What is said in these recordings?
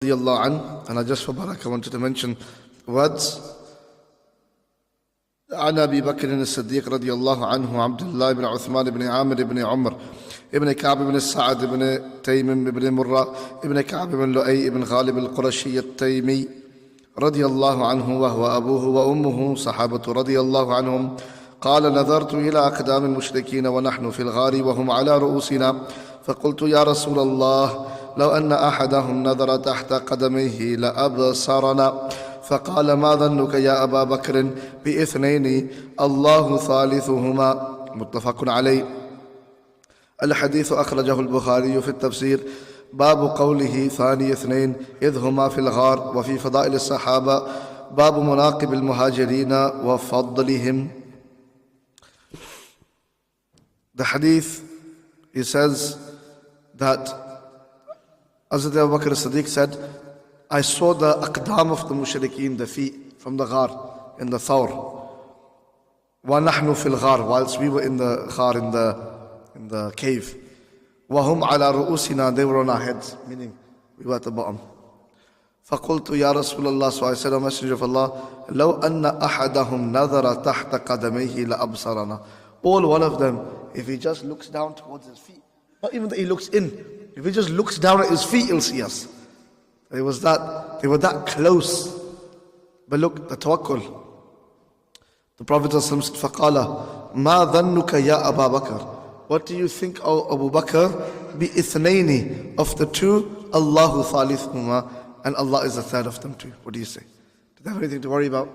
radiallahu anh, and I just for barakah wanted to mention words. عن أبي بكر الصديق رضي الله عنه عبد الله بن عثمان بن عامر بن عمر ابن كعب بن سعد بن تيم بن مرة ابن كعب بن لؤي بن غالب القرشي التيمي رضي الله عنه وهو أبوه وأمه صحابة رضي الله عنهم قال نظرت إلى أقدام المشركين ونحن في الغار وهم على رؤوسنا فقلت يا رسول الله لو أن أحدهم نظر تحت قدميه لأبصرنا فقال ما ظنك يا أبا بكر باثنين الله ثالثهما متفق عليه. الحديث أخرجه البخاري في التفسير باب قوله ثاني اثنين إذ هما في الغار وفي فضائل الصحابة باب مناقب المهاجرين وفضلهم. The hadith, he says that Hazrat Abu Bakr as-Siddiq said, I saw the aqdam of the mushrikeen, the feet from the ghar, in the thawr. وَنَحْنُ فِي الْغَار, whilst we were in the ghar, in the cave. وَهُمْ عَلَى رُؤُوسِنَا, they were on our heads, meaning we were at the bottom. فَقُلْتُ يَا رَسُولَ اللَّهِ, so I said, O Messenger of Allah, لَوْ أَنَّ أَحَدَهُمْ نَظَرَ تَحْتَ قَدَمَيْهِ لَأَبْصَرَنَا. All one of them, if he just looks down towards his feet, not even that he looks in, if he just looks down at his feet, he'll see us. They were that close. But look, the tawakkul. The Prophet said, فَقَالَ مَا ظَنُّكَ يَا أَبَا بَكْرَ. What do you think, O Abu Bakr? بِإِثْنَيْنِ, of the two, Allahu ثَالِثُهُمَا, and Allah is the third of them too. What do you say? Do they have anything to worry about?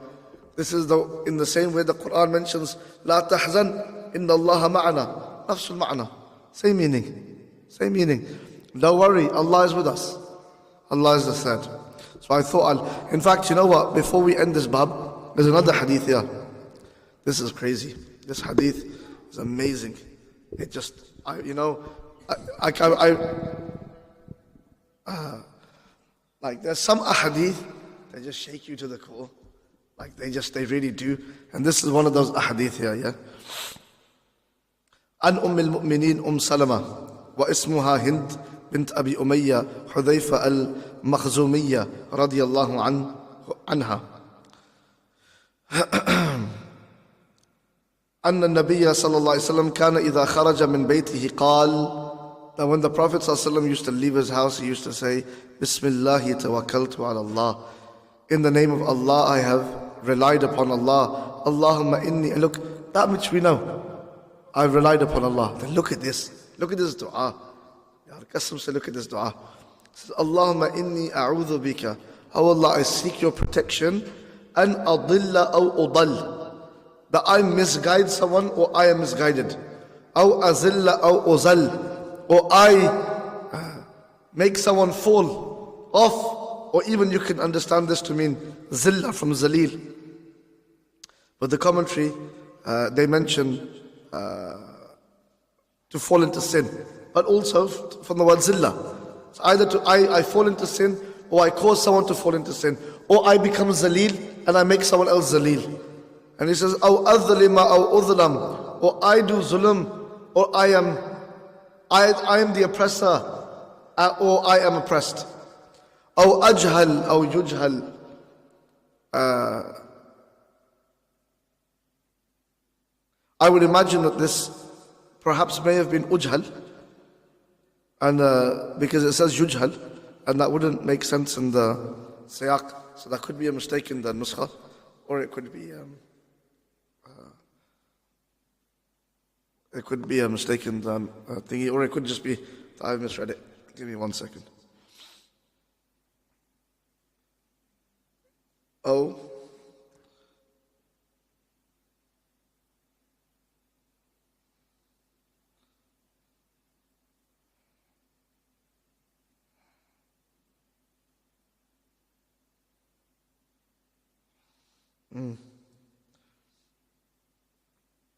This is in the same way the Quran mentions, لَا تَحْزَنْ إِنَّ اللَّهَ مَعَنَا. نفس المعنى. Same meaning. Same meaning. Don't worry, Allah is with us. Allah is the third. So I thought in fact, you know what? Before we end this bab, there's another hadith here. This is crazy. This hadith is amazing. It just, like there's some ahadith, they just shake you to the core. Like they really do. And this is one of those ahadith here, yeah? An al-Mu'mineen Salama, wa ismuha Hind bint Abi Umayya Hudhayfa al-Makhzumiyya radiyallahu anha. أن النبي صلى الله عليه وسلم كان إذا خرج من بيته قال, that when the Prophet صلى الله عليه وسلم used to leave his house, he used to say, بسم الله توكلت على الله. In the name of Allah, I have relied upon Allah. Allahumma inni, look, that which we know, I've relied upon Allah. Then look at this. Look at this dua. Ya Qasam say, look at this dua. It says, Allahumma inni a'udhu bika. Oh Allah, I seek your protection. An adilla aw udal. That I misguide someone or I am misguided. Aw azilla aw uzal. Or I make someone fall off. Or even you can understand this to mean zilla from zalil. But the commentary, they mention to fall into sin, but also from the word zilla. So either I fall into sin, or I cause someone to fall into sin, or I become zalil and I make someone else zalil. And he says, aw adhlima aw udhlam, or I do zulm, or I am the oppressor, or I am oppressed. Aw ajhal aw yujhal. I would imagine that this perhaps may have been ujhal, and because it says yujhal, and that wouldn't make sense in the sayaq. So that could be a mistake in the nuskha, or it could be a mistake in the thingy, or it could just be I've misread it. Give me 1 second. Oh.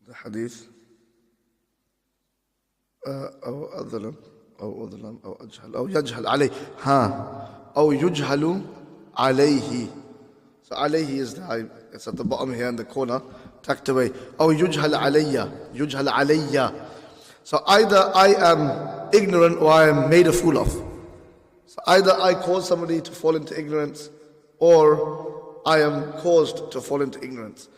The hadith أو أظلم أو أظلم أو أجهل أو يجهل عليه أو يجهل عليه. So alayhi is it's at the bottom here in the corner, tucked away. أو يجهل علي. So either I am ignorant or I am made a fool of. So either I cause somebody to fall into ignorance, or I am caused to fall into ignorance.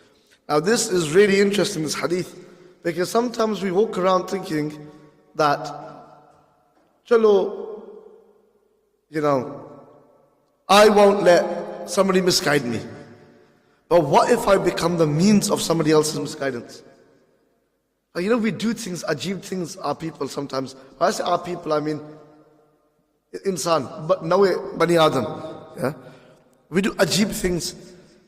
Now this is really interesting, this hadith, because sometimes we walk around thinking that, chalo, I won't let somebody misguide me. But what if I become the means of somebody else's misguidance? We do things, ajib things, our people sometimes. When I say our people, I mean insan, but no way, Bani Adam. Yeah? We do ajib things.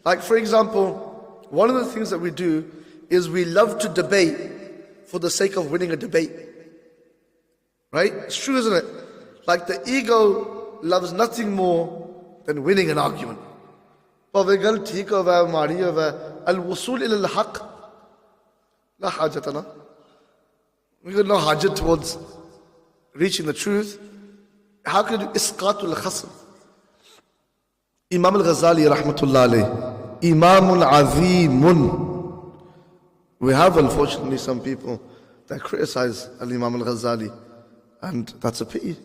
Like for example, one of the things that we do is we love to debate for the sake of winning a debate. Right? It's true, isn't it? Like the ego loves nothing more than winning an argument. Al-wusul ila al-haq la hajatana. We got no hajat towards reaching the truth. How can you do isqatul khasm? Imam al-Ghazali rahmatullah alayh, Imamun Azimun. We have unfortunately some people that criticize al-Imam al-Ghazali, and that's a pity.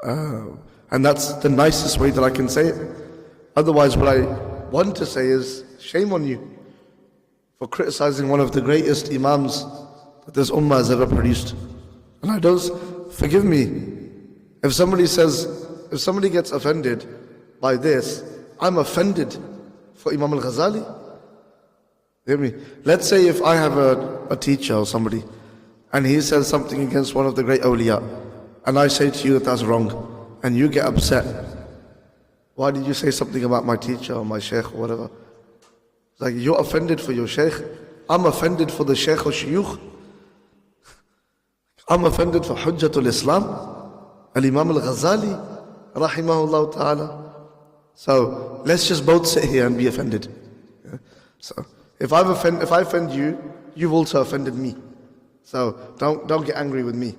And that's the nicest way that I can say it. Otherwise, what I want to say is, shame on you for criticizing one of the greatest Imams that this Ummah has ever produced. And I don't, forgive me, if somebody gets offended by this, I'm offended for Imam al-Ghazali. Hear me? Let's say if I have a teacher or somebody, and he says something against one of the great awliya, and I say to you that that's wrong, and you get upset. Why did you say something about my teacher or my sheikh or whatever? It's like, you're offended for your sheikh. I'm offended for the sheikh or shuyukh. I'm offended for Hujjatul Islam, Al-Imam al-Ghazali, rahimahullah ta'ala. So let's just both sit here and be offended. Yeah? So if I offend you, you've also offended me. So don't get angry with me.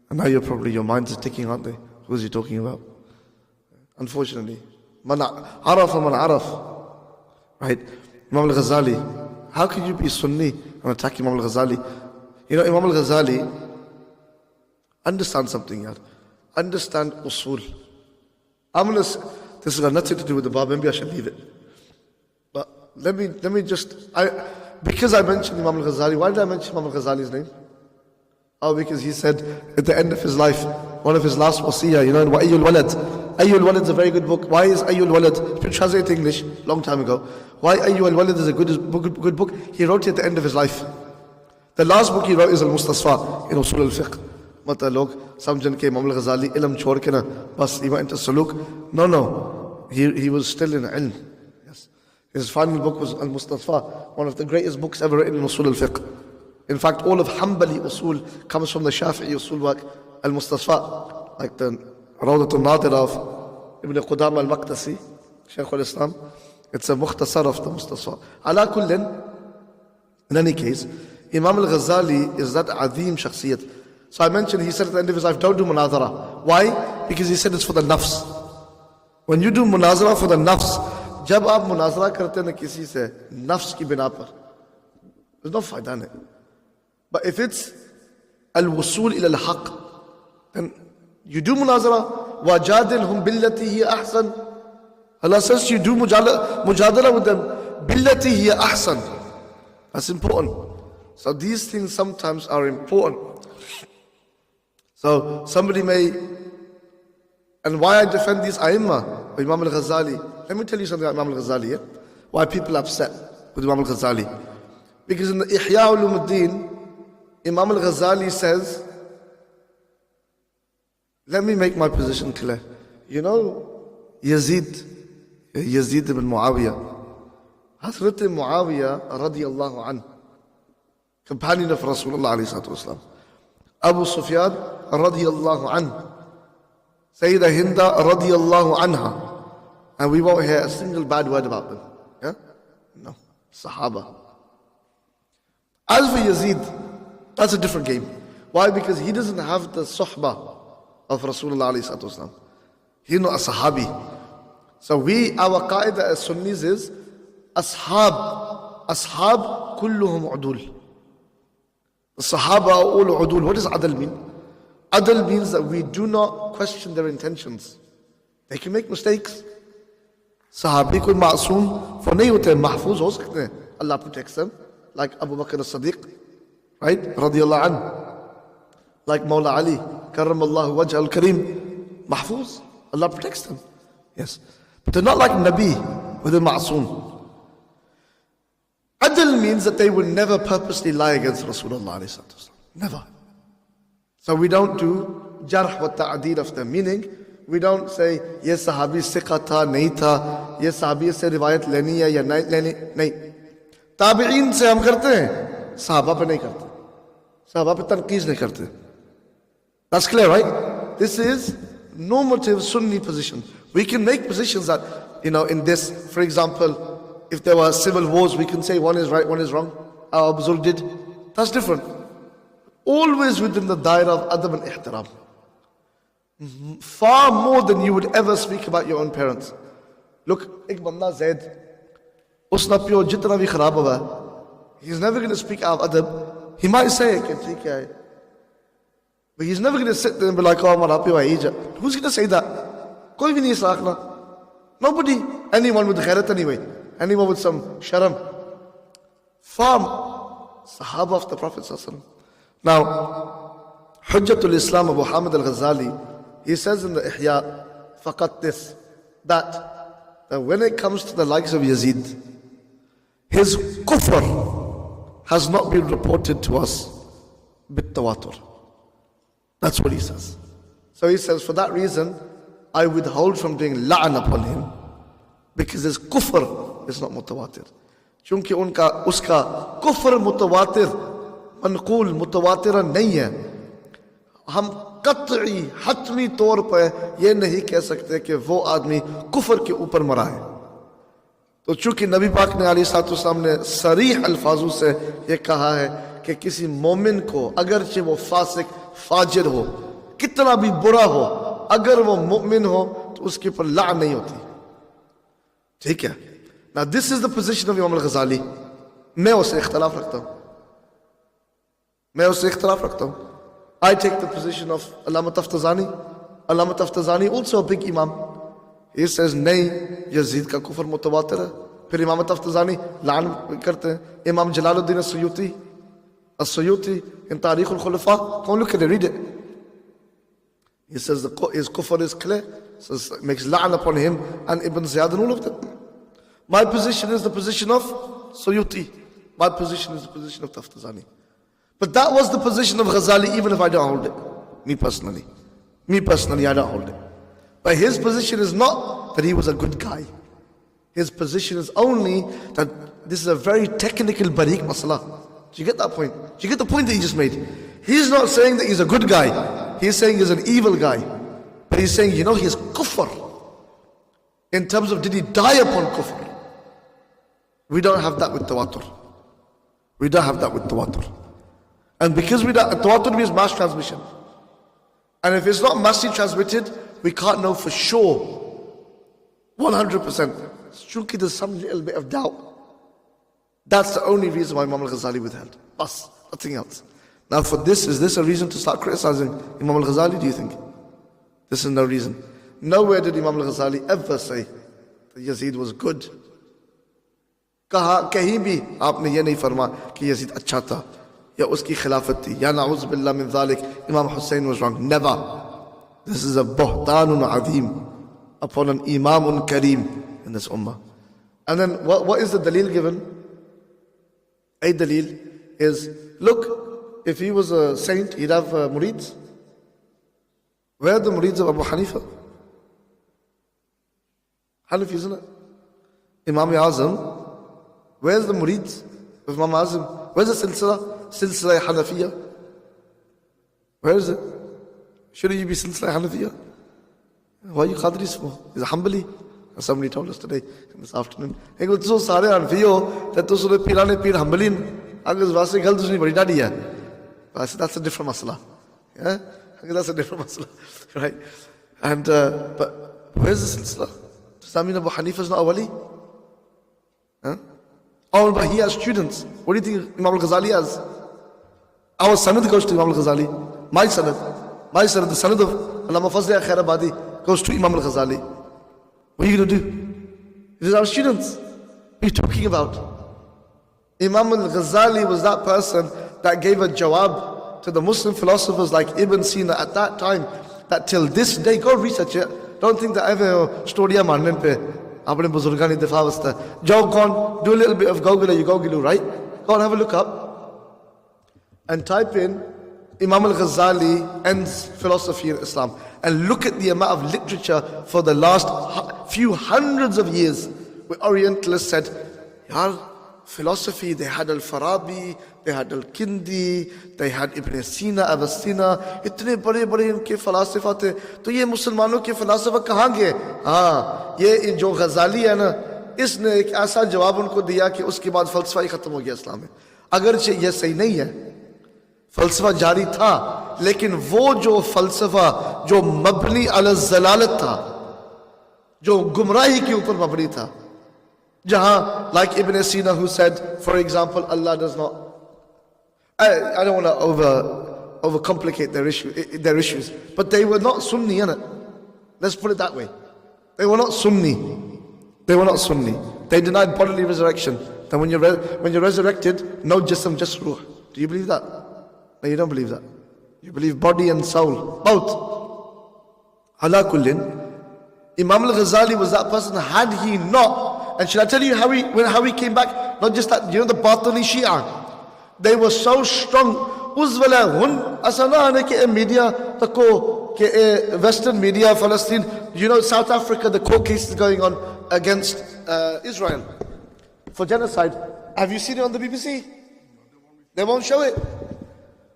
And now your minds are ticking, aren't they? Who's he talking about? Unfortunately. Man araf man araf. Right? Imam al-Ghazali. How can you be Sunni and attack Imam al-Ghazali? Imam al-Ghazali, understand something, yaar. Understand usul. This has got nothing to do with the Bab, maybe I should leave it. But let me just, because I mentioned Imam al-Ghazali, why did I mention Imam al-Ghazali's name? Oh, because he said at the end of his life, one of his last wasiyah, wa Ayyul Walad. Ayyul Walad is a very good book. Why is Ayyul Walad? It's been translated to English long time ago. Why Ayyul Walad is a good book? He wrote it at the end of his life. The last book he wrote is Al-Mustasfa in Usul al-Fiqh. Mata log samjhan ke Imam al-Ghazali ilm chhod ke na bas he went into suluk. No. He was still in ilm. Yes. His final book was Al-Mustafa, one of the greatest books ever written in Usul al-Fiqh. In fact, all of Hanbali usul comes from the Shafi'i usul work, Al-Mustafa, like the Rawdatul Nadir of Ibn Qudama al-Maqdisi, Shaykh al-Islam. It's a mukhtasar of the Mustafa. Ala kullin, in any case, Imam al-Ghazali is that azim shakhsiyat. So I mentioned, he said at the end of his life, don't do munazara. Why? Because he said it's for the nafs. When you do munazara for the nafs, jab aap munazara karte na kisi se, nafs ki bina par, there's no fayda in it. But if it's al-wusul ila al-haq, then you do munazara, wajadilhum billati hiya ahsan. Allah says you do mujadala with them, billati hiya ahsan. That's important. So these things sometimes are important. So somebody may, and why I defend these A'immah, Imam al-Ghazali. Let me tell you something about Imam al-Ghazali. Yeah? Why people are upset with Imam al-Ghazali. Because in the Ihya Ulumuddin, Imam al-Ghazali says, let me make my position clear. Yazid ibn Muawiyah, Hazrat Muawiyah radiyallahu anhu, companion of Rasulullah alayhi salatu wasalam, Abu Sufyan radiyallahu anhu, Sayyidah Hinda radiyallahu anha, and we won't hear a single bad word about them. Yeah? No. Sahaba. As for Yazid, that's a different game. Why? Because he doesn't have the suhbah of Rasulullah alayhi salatu wasalam. He's not a sahabi. So our qaida as Sunnis is, ashab kulluhum udul. The Sahaba are all udul. What does adal mean? Adl means that we do not question their intentions. They can make mistakes. Sahabi koi masoom for nahi hote, mahfuz ho sakte hain. Allah protects them. Like Abu Bakr as-Siddiq, right? Radiyallahu anhu. Like Mawla Ali, Karramallahu wajh al-Kareem, mahfuz. Allah protects them. Yes. But they're not like Nabi with a ma'soom. Adl means that they will never purposely lie against Rasulullah. Never. So we don't do jarh wa ta'adil of them. Meaning, we don't say, yes, sahabi siqa tha, nahi tha, yes, sahabi se riwayat leni hai ya nahi leni. Nahi. Tabi'in se hum karte hain, sahaba pe nahi karte. Sahaba pe tanqeez nahi karte. That's clear, right? This is normative Sunni position. We can make positions that, in this, for example, if there were civil wars, we can say one is right, one is wrong. Abu Zul did. That's different. Always within the daira of adab and ihtiram. Far more than you would ever speak about your own parents. Look, ek banda Zaid, usna pyo jitna bhi kharab hua, he's never going to speak out of adab. He might say, but he's never going to sit there and be like, oh, mara pyo hai. Who's going to say that? Koi bhi nahi sakhna. Nobody. Anyone with ghairat anyway. Anyone with some sharam. Farm. Sahaba of the Prophet sallallahu alaihi wasallam. Now, Hujjatul Islam Abu Hamid al-Ghazali, he says in the Ihya, faqat this, that when it comes to the likes of Yazid, his kufr has not been reported to us bit tawatur. That's what he says. So he says, for that reason, I withhold from doing la'an upon him, because his kufr is not mutawatir. Chunki uska kufr mutawatir, मनकूल मुतवातिर नहीं है. हम कतई हतमी तौर पर यह नहीं कह सकते कि वो आदमी कुफर के ऊपर मरा है. तो चूंकि नबी पाक ने अलैहिस्सलाम ने सरीह अल्फाजों से ये कहा है कि किसी मोमिन को अगरचे वो फासिक फाजिर हो, कितना भी बुरा हो, अगर वो मोमिन हो तो उसके ऊपर लान नहीं होती. ठीक है. Now this is the position of Imam al-Ghazali. मैं उससे इख्तिलाफ रखता हूँ. I take the position of Allama Taftazani. Allama Taftazani, also a big Imam. He says, nahi, Yazid ka kufr mutawatir hai. Phir Imam Taftazani laan karte hain. Imam Jalaluddin as-Suyuti in Tarikh al-Khulafa. Go look at it, read it. He says his kufr is clear. Says makes la'an upon him and Ibn Ziyad and all of them. My position is the position of Suyuti. My position is the position of Taftazani. But that was the position of Ghazali, even if I don't hold it. Me personally, I don't hold it. But his position is not that he was a good guy. His position is only that this is a very technical barik masala. Do you get that point? Do you get the point that he just made? He's not saying that he's a good guy. He's saying he's an evil guy. But he's saying, he is kufr. In terms of, did he die upon kufr? We don't have that with tawatur. And because tawatur means mass transmission. And if it's not massively transmitted, we can't know for sure, 100%. Chunki there's some little bit of doubt. That's the only reason why Imam al-Ghazali withheld. Us, nothing else. Now for this, is this a reason to start criticizing Imam al-Ghazali, do you think? This is no reason. Nowhere did Imam al-Ghazali ever say that Yazid was good. कहीं भी आपने ये नहीं फरमा कि Yazid अच्छा था या उसकी खिलाफत थी या नाउज़ बिल्लाह मिन ज़ालिक Imam Hussein was wrong. Never. This is a buhtanun azim upon an imamun kareem in this ummah. And then what is the dalil given? A dalil is, look, if he was a saint, he'd have murids. Where are the murids of Abu Hanifa? Hanafi, isn't it? Imam Azam. Where's the murids of Imam Azam? Where's the silsila? Silsila Hanafiya? Where is it? Shouldn't you be silsila Hanafiya? Why are you Qadris for? He's a Hanbali. Somebody told us today, in this afternoon. He goes, so sare Hanafiyo, that to sure pirane pir Hanbalin. Agar vase gal dusni badi dadi hai. I said, that's a different masala. Yeah? That's a different masala. Right? And, but where's the silsila? Does that mean Abu Hanifa is not a wali? Huh? Oh, but he has students. What do you think Imam al-Ghazali has? Our sanad goes to Imam al-Ghazali. My My son, the sanad of Allama Fazl Khairabadi goes to Imam al-Ghazali. What are you going to do? These are our students. What are you talking about? Imam al-Ghazali was that person that gave a jawab to the Muslim philosophers like Ibn Sina at that time, that till this day, go research it. Don't think that ever story marnen pe apne buzurgani difa wasta. Go on, do a little bit of Google, you Google, right? Go and have a look up and type in Imam al-Ghazali ends philosophy in Islam, and look at the amount of literature for the last few hundreds of years where Orientalists said, Yaar, philosophy, they had al-Farabi, they had al-Kindi, they had Ibn Sina, Avicenna, itne bade inke falasifa the, to ye Muslimano ke falasifa kahan gaye? Ye jo Ghazali hai na, isne ek aisa jawab unko diya ki uske baad falsafa hi khatam ho gaya Islam mein. Agarche ye sahi nahi hai, falsafa jari tha, lekin wo jo falsafa jo mabni ala zalalat tha, jo gumrahi ke upar mabni tha, jahan like Ibn Sina who said, for example, Allah does not, I don't want to overcomplicate their issues, but they were not Sunni, innit? Let's put it that way. They were not Sunni. They were not Sunni. They denied bodily resurrection. That when you're resurrected, no jism, just ruh. Do you believe that? No, you don't believe that. You believe body and soul, both. Ala kullin, Imam al-Ghazali was that person. Had he not, and should I tell you how he came back? Not just that, you know the Batini Shia, they were so strong. Uzwala hun asana ne ke media tako ke Western media Palestine. You know South Africa, the court case is going on against Israel for genocide. Have you seen it on the BBC? They won't show it.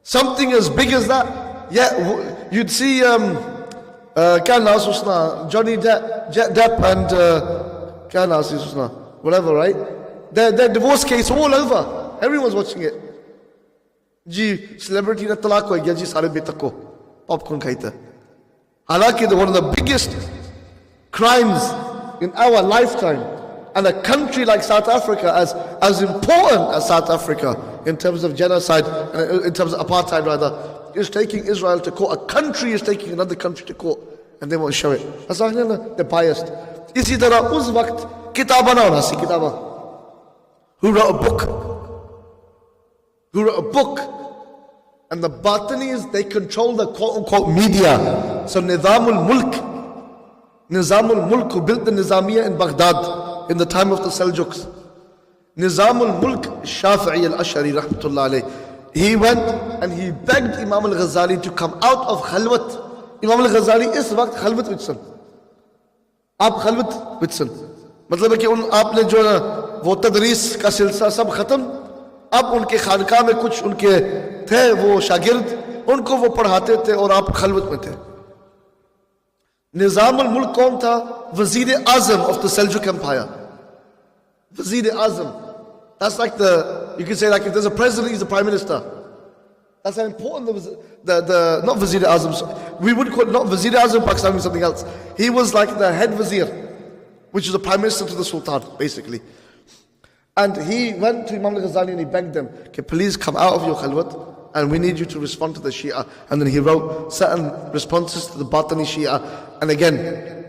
Something as big as that. Yeah, you'd see Johnny Depp and whatever, right? Their divorce case all over. Everyone's watching it. Ji celebrity na talaq ho gaya ji sare betako popcorn khaita. Halaki one of the biggest crimes in our lifetime, and a country like South Africa, as important as South Africa in terms of genocide, in terms of apartheid rather, is taking Israel to court. A country is taking another country to court, and they won't show it. They're biased. Isi tarah us waqt kitaba na hona si kitaba. Who wrote a book? And the Batinis, they control the quote-unquote media. So Nizamul Mulk, who built the Nizamiya in Baghdad in the time of the Seljuks. Nizamul Mulk Shafi'i al-Ashari rahmatullah alayh. He went and he begged Imam al-Ghazali to come out of Khalwat. Imam al-Ghazali is waqt Khalwat vitsan. Aap Khalwat vitsan. मतलब है कि आपने जो ना वो तदरीस का सिलसिला सब खत्म, अब उनके खानका में कुछ उनके थे वो शागिर्द, उनको वो पढ़ाते थे और आप खलवत में थे. निजामुल मुल्क कौन था? वजीर आजम of the Seljuk Empire. Wazir Azam. That's like you can say like if there's a president, he's the prime minister. That's how important the not Wazir Azam. We would call it not Wazir Azam, Pakistan means something else. He was like the head Wazir, which is the prime minister to the Sultan, basically. And he went to Imam al-Ghazali and he begged them, okay, please come out of your khalwat and we need you to respond to the Shia. And then he wrote certain responses to the Batini Shia. And again,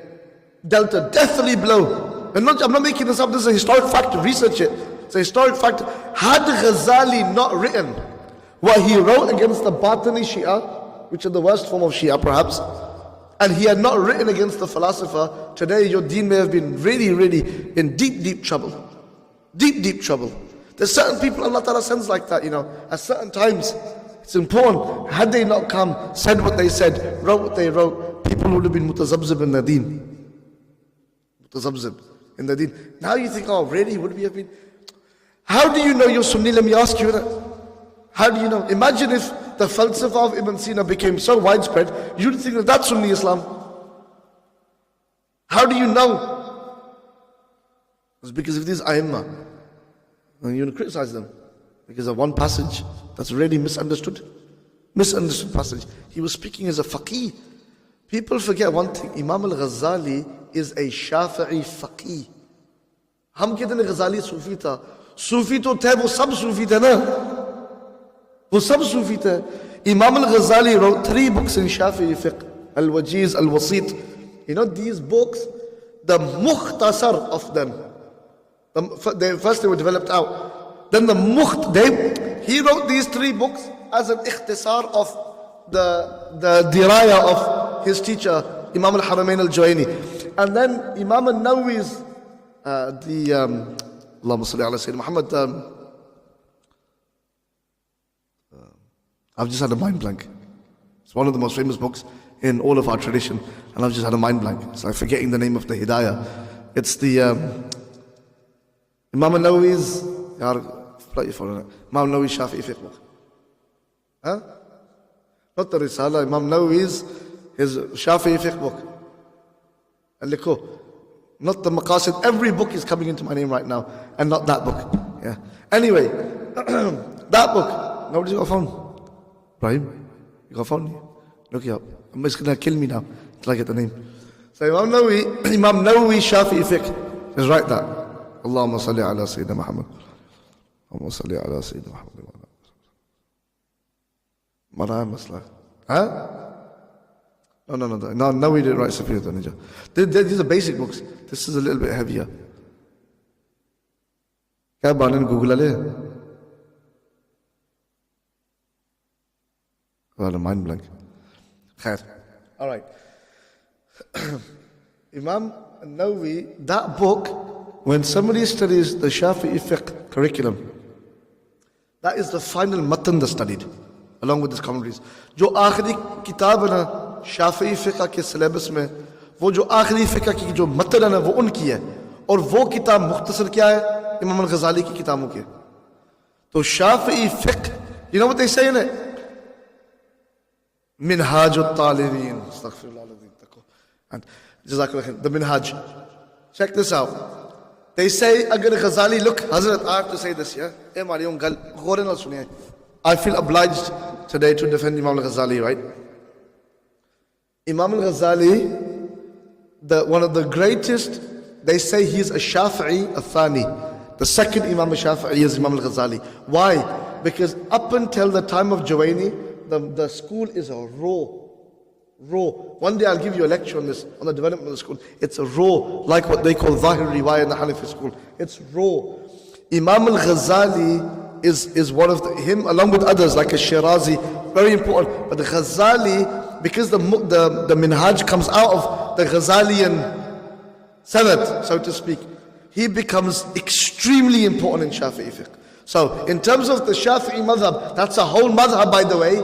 dealt a deathly blow. And I'm not making this up, this is a historic fact, research it. It's a historic fact. Had Ghazali not written what he wrote against the Batini Shia, which are the worst form of Shia perhaps, and he had not written against the philosopher, today your deen may have been really, really in deep, deep trouble. Deep, deep trouble. There's certain people Allah Ta'ala sends like that, at certain times. It's important. Had they not come, said what they said, wrote what they wrote, people would have been mutazabzib in their deen. Mutazabzib in their deen. Now you think, oh really, would we have been? How do you know you're Sunni? Let me ask you that. How do you know? Imagine if the falsafa of Ibn Sina became so widespread, you'd think that that's Sunni Islam. How do you know? It's because of these Aimma. And you criticize them because of one passage that's really misunderstood. Misunderstood passage. He was speaking as a faqih. People forget one thing. Imam al-Ghazali is a Shafi'i faqih. हम कहते हैं Ghazali सूफी था. सूफी तो थे, वो सब सूफी थे ना. वो सब सूफी थे. Imam al-Ghazali wrote 3 books in Shafi'i fiqh. Al-Wajiz, Al-Wasit. You know these books, the mukhtasar of them. First they were developed out. Then he wrote these 3 books as an ikhtisar of the diraya of his teacher, Imam al-Haramain al-Juwayni. And then Imam al-Nawawi's, Allahumma salli ala Sayyidina Muhammad, I've just had a mind blank. It's one of the most famous books in all of our tradition, and I've just had a mind blank. So I'm forgetting the name of the Hidayah. It's the Imam al-Nawawi's, Imam al-Nawawi's Shafi'i fiqh book. Huh? Not the Risala, Imam Nawawi's, his Shafi'i fiqh book. Al-Likho. Not the Maqasid. Every book is coming into my name right now, and not that book. Yeah. Anyway, that book. Nobody's got a phone. Ibrahim, you got a phone? Look it up. It's going to kill me now till I get the name. So Imam Nawawi Shafi'i fiqh is right that. Allahumma salli ala Sayyidina Muhammad. Allahumma salli ala Sayyidina Muhammad. Mar'a Masla. Huh? No, we didn't write Safiyat al-Najah. These are basic books. This is a little bit heavier. Kya banan Google le? Well, a mind blank. Khair. All right. Imam Nawawi, that book, when somebody studies the Shafi'i fiqh curriculum, that is the final matan that's studied, along with his commentaries. जो आखिरी किताब है ना शाफी फ़िक़्ह के syllabus में, वो जो आखिरी फ़िक़्ह की जो मतन है ना वो उनकी है, और वो किताब मुख्तसर क्या है? इमाम अल-ग़ज़ाली की किताबों के. तो Shafi फ़िक़्ह, you know what they say in it? Minhaj al-Talibin. Astaghfirullah al-Azim. And Jazakallah khair. The Minhaj. Check this out. They say, agar Ghazali, look, Hazrat, I have to say this, yeah? I feel obliged today to defend Imam al-Ghazali, right? Imam al-Ghazali, one of the greatest, they say he's a Shafi'i, a Thani. The second Imam al-Shafi'i is Imam al-Ghazali. Why? Because up until the time of Juwayni, the school is a raw. One day I'll give you a lecture on this, on the development of the school. It's a raw, like what they call Zahir Riwayah in the Hanafi school. It's raw. Imam al-Ghazali is one of him, along with others like Shirazi, very important. But the Ghazali, because the Minhaj comes out of the Ghazalian Sanad, so to speak, he becomes extremely important in Shafi'i fiqh. So, in terms of the Shafi'i madhab, that's a whole madhab, by the way.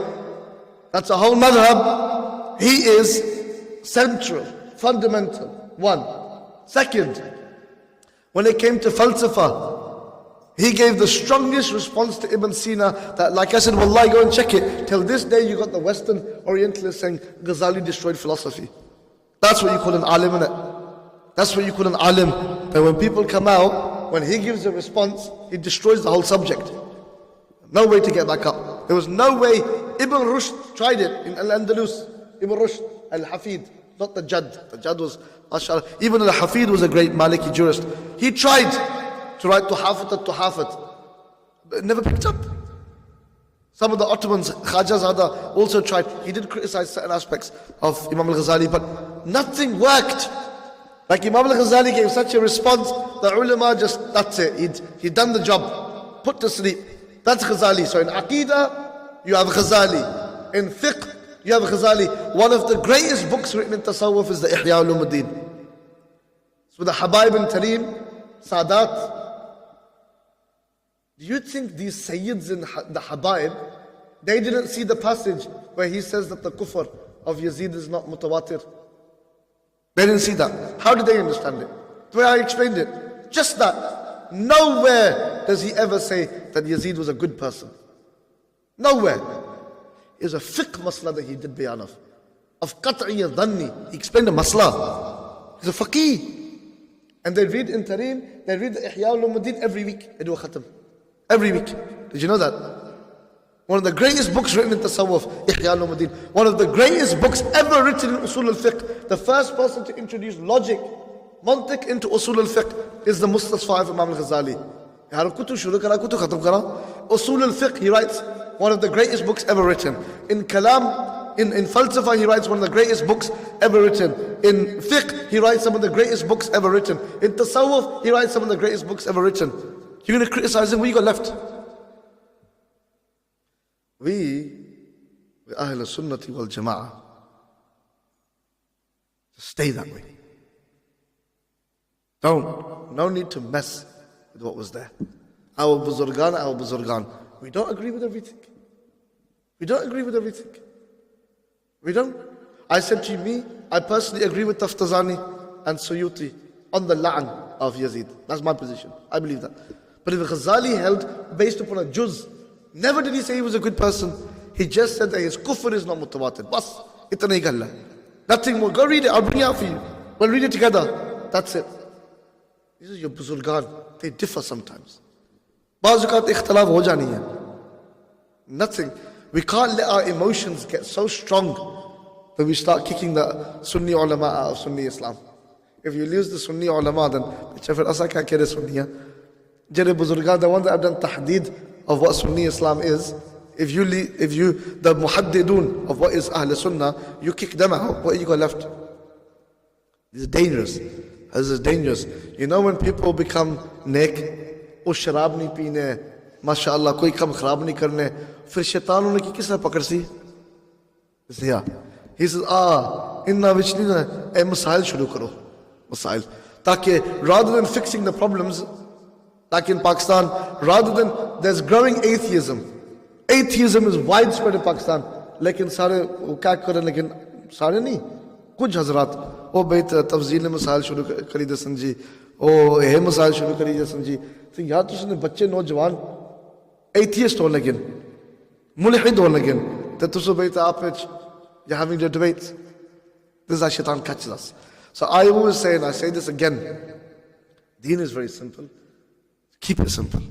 That's a whole madhab. He is central, fundamental. One. Second, when it came to falsafa, he gave the strongest response to Ibn Sina that, like I said, wallahi, go and check it. Till this day, you got the Western Orientalists saying Ghazali destroyed philosophy. That's what you call an alim, innit? That's what you call an alim. That when people come out, when he gives a response, he destroys the whole subject. No way to get back up. There was no way. Ibn Rushd tried it in Al-Andalus. Ibn Rushd, Al-Hafid, not the Jad. The Jad was, mashallah. Even Al-Hafid was a great Maliki jurist. He tried to write Tuhafat al-Tuhafat, but it never picked up. Some of the Ottomans, Khaja Zada, also tried. He did criticize certain aspects of Imam al-Ghazali, but nothing worked. Like Imam al-Ghazali gave such a response, the ulama just, that's it. He'd done the job, put to sleep. That's Ghazali. So in Aqidah, you have Ghazali. In Fiqh, you have Ghazali. One of the greatest books written in Tasawwuf is the Ihya Ulumuddin. So the Habaib and Tareem, Sadat. Do you think these Sayyids in the Habaib, they didn't see the passage where he says that the kufr of Yazid is not mutawatir? They didn't see that. How did they understand it? The way I explained it. Just that. Nowhere does he ever say that Yazid was a good person. Nowhere. It's a fiqh masla that he did bayan of. Of qat'iyya dhanni. He explained the masla. He's a faqih. And they read in Tareem, they read the Ihya Ulumuddin every week. They do a khatam. Every week. Did you know that? One of the greatest books written in Tasawwuf, Ihya Ulumuddin. One of the greatest books ever written in Usul al-Fiqh. The first person to introduce logic, mantiq into Usul al-Fiqh is the Mustasfa of Imam al-Ghazali. Usul al-Fiqh, he writes, one of the greatest books ever written. In Kalam, in Falsafa, he writes one of the greatest books ever written. In Fiqh, he writes some of the greatest books ever written. In Tasawwuf, he writes some of the greatest books ever written. You're going to criticize him, what you got left? We Ahl Sunnati wal Jama'ah. Just stay that way. No need to mess with what was there. Our Buzurgan. We don't agree with everything. We don't. I said to me, I personally agree with Taftazani and Suyuti on the la'an of Yazid. That's my position. I believe that. But if Ghazali held based upon a juz, never did he say he was a good person. He just said that his kufr is not mutawatir. Bas, itna hi galla. Nothing more. Go read it. I'll bring it out for you. We'll read it together. That's it. This is your buzurgan. They differ sometimes. Bazukat ikhtilaf ho jani hai. Nothing. We can't let our emotions get so strong that we start kicking the Sunni ulama out of Sunni Islam. If you lose the Sunni ulama, then whichever asa kya kere Sunni hai. Jere buzurgan, the ones that have done tahdeed of what Sunni Islam is, if you the muhaddidun of what is Ahl Sunnah, you kick them out, what you got left? This is dangerous. This is dangerous. You know when people become nek, wo sharab nahi peene, mashallah, koi kam kharab nahi karne, fir shaitan unne ki kisne pakad si? He says, inna vich nahi na, masail shuru karo. Masail. Taki, rather than fixing the problems, like in Pakistan, rather than, there's growing atheism. Atheism is widespread in Pakistan. Lekin sare, wo kya kare, lekin sare nahi. Kuch hazrat, ओ भाई तफजील मसाइल शुरू करी दसन जी ओ ये मसाइल शुरू करी दसन जी तो यार तुझने बच्चे नौजवान एथियस्ट हो लगे मुल्हिद हो लगे तो तुझे भाई तो आप you're having the debates. This is how shaitan catches us. So I always say, and I say this again, deen is very simple. Keep it simple.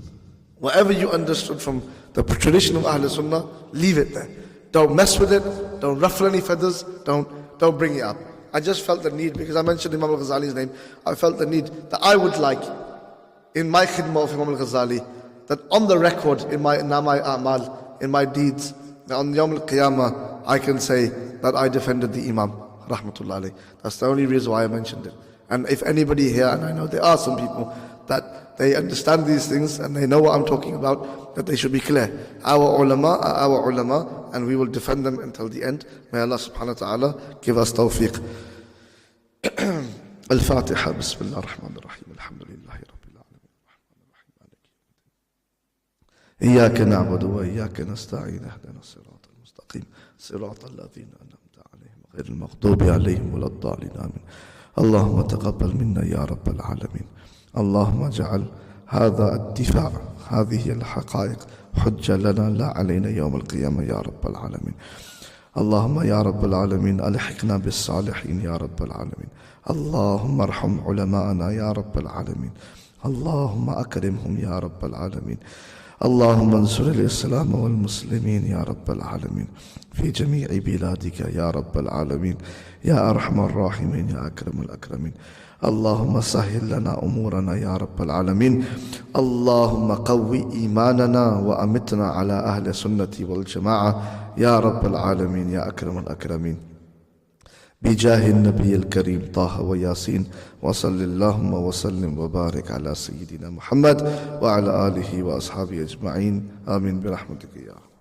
Whatever you understood from the tradition of Ahl Sunnah, leave it there. Don't mess with it. Don't ruffle any feathers. Don't bring it up. I just felt the need, because I mentioned Imam al-Ghazali's name, I felt the need that I would like, in my khidmah of Imam al-Ghazali, that on the record, in my namai a'mal, in my deeds, on Yawm al-Qiyamah, I can say that I defended the Imam, rahmatullah alayh. That's the only reason why I mentioned it. And if anybody here, and I know there are some people, that they understand these things and they know what I'm talking about, that they should be clear. Our ulama are our ulama, and we will defend them until the end. May Allah subhanahu wa ta'ala give us tawfiq. Al-Fatiha. Bismillah ar-Rahman ar-Rahim. Alhamdulillahi Rabbil Alameen. إياك نعبد وإياك نستعين اهدنا الصراط المستقيم صراط الذين أنعمت عليهم غير المغضوب عليهم ولا الضالين آمين. اللهم تقبل منا يا رب العالمين. اللهم اجعل هذا الدفاع هذه الحقائق حجة لنا لا علينا يوم القيامة يا رب العالمين. اللهم يا رب العالمين ألحقنا بالصالحين يا رب العالمين. اللهم ارحم علماءنا يا رب العالمين. اللهم أكرمهم يا رب العالمين. اللهم انصر الإسلام والمسلمين يا رب العالمين في جميع بلادك يا رب العالمين يا أرحم الراحمين يا أكرم الأكرمين. اللهم سهل لنا أمورنا يا رب العالمين. اللهم قوي إيماننا وأمتنا على أهل السنة والجماعة يا رب العالمين يا أكرم الأكرمين. بجاه النبي الكريم طه وياسين وصل اللهم وسلم وبارك على سيدنا محمد وعلى آله وأصحابه أجمعين آمين برحمتك يا رب.